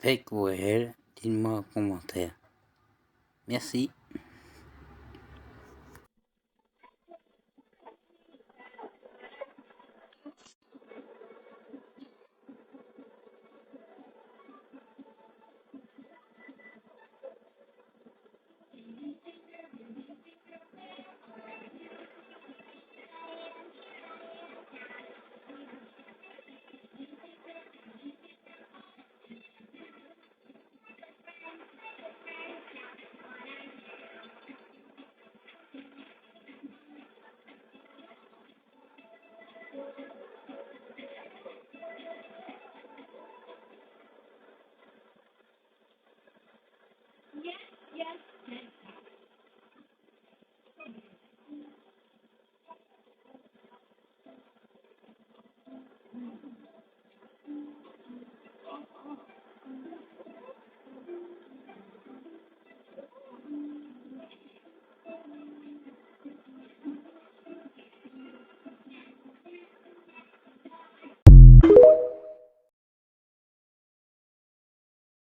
avec ou elle, dites-moi en commentaire. Merci.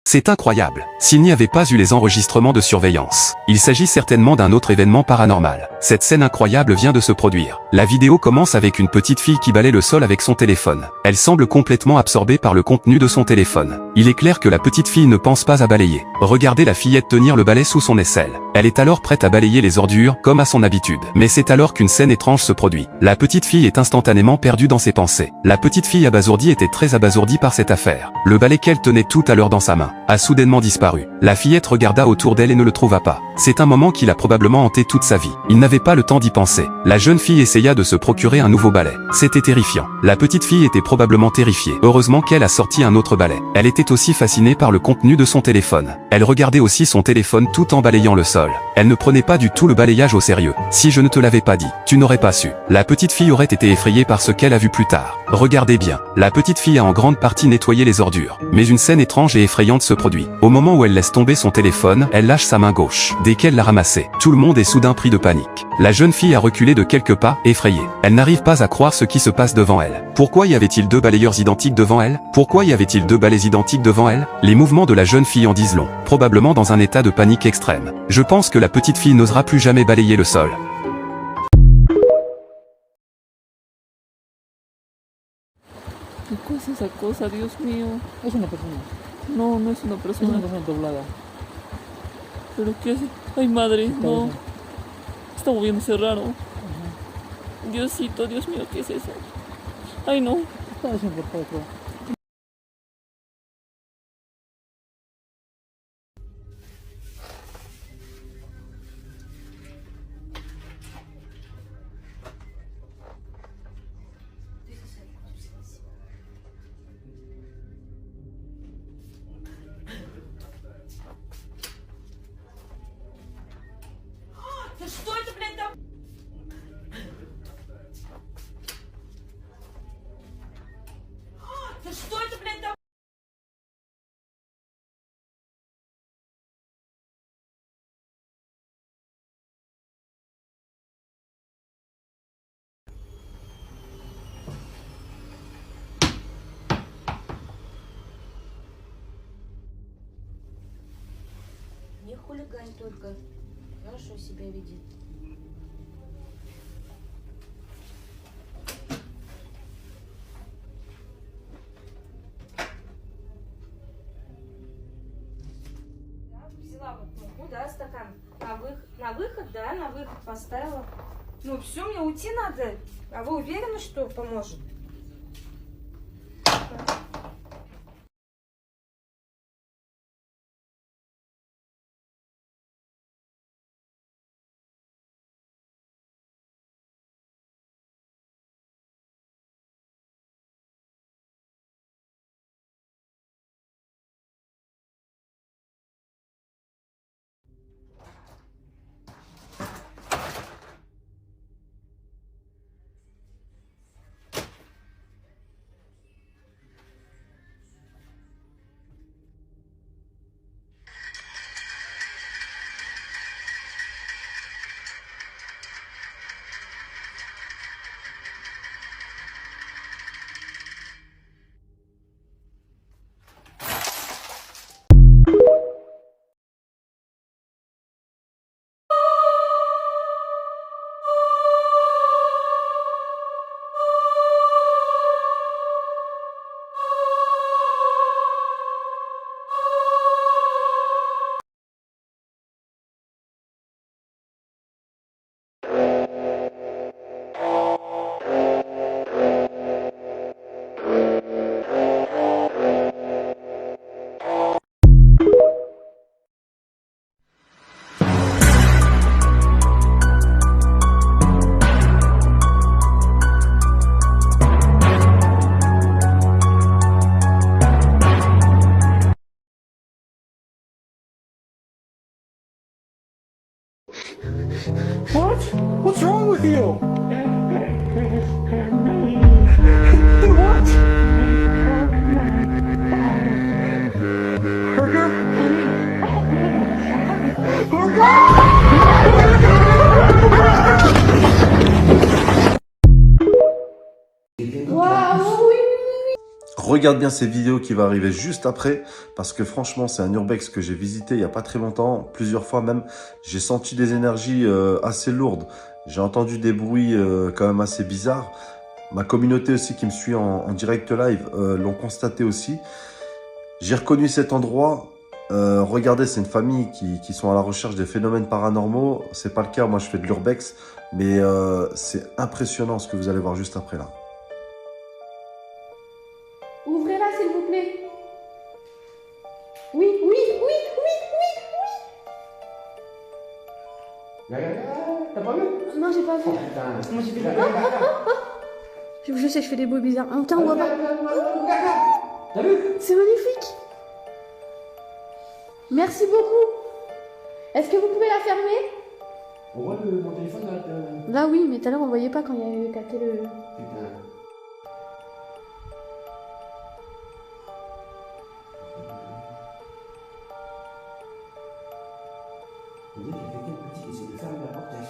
C'est incroyable, s'il n'y avait pas eu les enregistrements de surveillance. Il s'agit certainement d'un autre événement paranormal. Cette scène incroyable vient de se produire. La vidéo commence avec une petite fille qui balaie le sol avec son téléphone. Elle semble complètement absorbée par le contenu de son téléphone. Il est clair que la petite fille ne pense pas à balayer. Regardez la fillette tenir le balai sous son aisselle. Elle est alors prête à balayer les ordures, comme à son habitude. Mais c'est alors qu'une scène étrange se produit. La petite fille est instantanément perdue dans ses pensées. La petite fille abasourdie était très abasourdie par cette affaire. Le balai qu'elle tenait tout à l'heure dans sa main a soudainement disparu. La fillette regarda autour d'elle et ne le trouva pas. C'est un moment qui l'a probablement hanté toute sa vie. Il n'avait pas le temps d'y penser. La jeune fille essaya de se procurer un nouveau balai. C'était terrifiant. La petite fille était probablement terrifiée. Heureusement qu'elle a sorti un autre balai. Elle était aussi fascinée par le contenu de son téléphone. Elle regardait aussi son téléphone tout en balayant le sol. Elle ne prenait pas du tout le balayage au sérieux. Si je ne te l'avais pas dit, tu n'aurais pas su. La petite fille aurait été effrayée par ce qu'elle a vu plus tard. Regardez bien. La petite fille a en grande partie nettoyé les ordures. Mais une scène étrange et effrayante se produit. Au moment où elle laisse tomber son téléphone, elle lâche sa main gauche. Dès qu'elle l'a ramassé, tout le monde est soudain pris de panique. La jeune fille a reculé de quelques pas, effrayée. Elle n'arrive pas à croire ce qui se passe devant elle. Pourquoi y avait-il deux balayeurs identiques devant elle? Pourquoi y avait-il deux balais identiques devant elle? Les mouvements de la jeune fille en disent long. Probablement dans un état de panique extrême. Je pense que la petite fille n'osera plus jamais balayer le sol. ¿Qué cosa es esa cosa, Dios mío? Es una persona. No, no es una Es persona. una persona doblada. ¿Pero qué hace? Ay, madre, Está no. eso. Está moviéndose raro. Ajá. Diosito, Dios mío, ¿qué es eso? Ay, no. Está desinformado, creo. Да что это, блядь, там? Да что это, блядь, там? Не хулигань только. Хорошо себя ведет. Взяла вот муку, да, стакан. На выход, да, на выход поставила. Ну все, мне уйти надо. А вы уверены, что поможет? What? What's wrong with you? What? Regarde bien ces vidéos qui vont arriver juste après, parce que franchement, c'est un urbex que j'ai visité il n'y a pas très longtemps, plusieurs fois même. J'ai senti des énergies assez lourdes. J'ai entendu des bruits quand même assez bizarres. Ma communauté aussi qui me suit en direct live l'ont constaté aussi. J'ai reconnu cet endroit. Regardez, c'est une famille qui sont à la recherche des phénomènes paranormaux. C'est pas le cas, moi je fais de l'urbex, mais c'est impressionnant ce que vous allez voir juste après là. Ouvrez-la, s'il vous plaît. Oui, oui, oui, oui, oui, T'as pas vu? oui. Non, j'ai pas vu. Moi j'ai vu. Je sais, je fais des bruits bizarres. Ah, putain, on voit pas. T'as vu? C'est magnifique. Merci beaucoup. Est-ce que vous pouvez la fermer? On voit mon téléphone là. Là, oui, mais tout à l'heure, on voyait pas quand il y avait capté le... Putain. Il y a quelqu'un de petit qui essaie de fermer la porte, il y a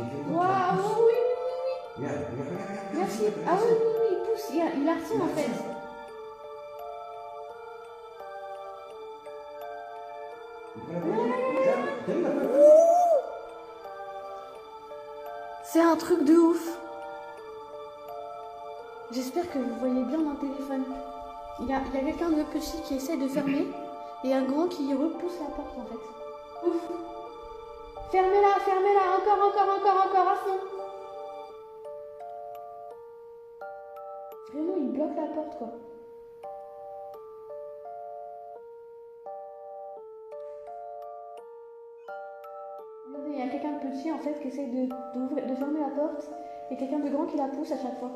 quelqu'un Waouh, oui, oui, oui. Regarde, regarde. Merci. Ah oui, oui, oui, il pousse. Il la retient, en fait. C'est un truc de ouf. J'espère que vous voyez bien mon téléphone. Il y a quelqu'un de petit qui essaie de fermer et un grand qui repousse la porte en fait. Ouf. Fermez-la, fermez-la, encore à fond. Vraiment, il bloque la porte quoi. Regardez, il y a quelqu'un de petit en fait qui essaie de fermer la porte et quelqu'un de grand qui la pousse à chaque fois.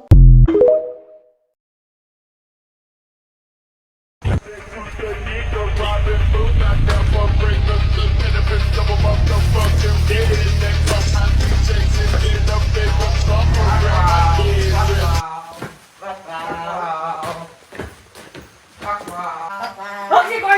Ok, quoi,